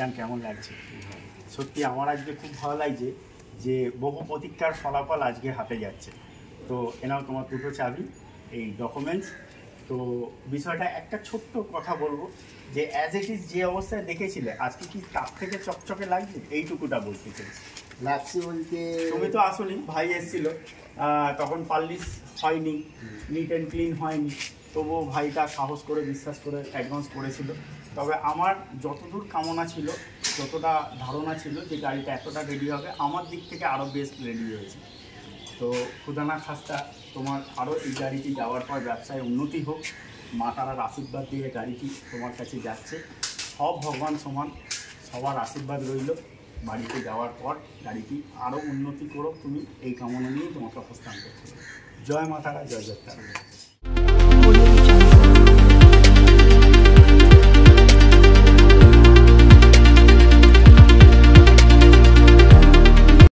ভাইজান কেমন লাগছে? সত্যি আমার আজকে খুব ভালো লাগছে যে বহু প্রতীক্ষার ফলাফল আজকে হাতে যাচ্ছে। তো এনাও তোমার দুটো চাবি, এই ডকুমেন্টস। তো বিষয়টা একটা ছোট্ট কথা বলবো যে অ্যাজ ইট ইজ যে অবস্থায় দেখেছিলে আজকে কি তার থেকে চকচকে লাগছে, এইটুকুটা বলতে চাইছি। লাগছে বলতে তুমি তো আসোনি, ভাই এসেছিল তখন পারলিশ হয়নি, নিট অ্যান্ড ক্লিন হয়নি, তবুও ভাইটা সাহস করে বিশ্বাস করে অ্যাডভান্স করেছিল। তবে আমার যতদূর কামনা ছিল, যতটা ধারণা ছিল যে গাড়িটা এতটা রেডি হবে, আমার দিক থেকে আরও বেস্ট রেডি হয়েছে। তো খুদানা খাস্তা তোমার আরও এই গাড়িটি যাওয়ার পর ব্যবসায় উন্নতি হোক, মা তারার আশীর্বাদ দিয়ে গাড়িটি তোমার কাছে যাচ্ছে। সব ভগবান সমান, সবার আশীর্বাদ রইল। বাড়িতে যাওয়ার পর গাড়িটি আরও উন্নতি করো তুমি, এই কামনা নিয়েই তোমাকে হস্তান্তর করো। জয় মা তারা, জয় জয় তারা।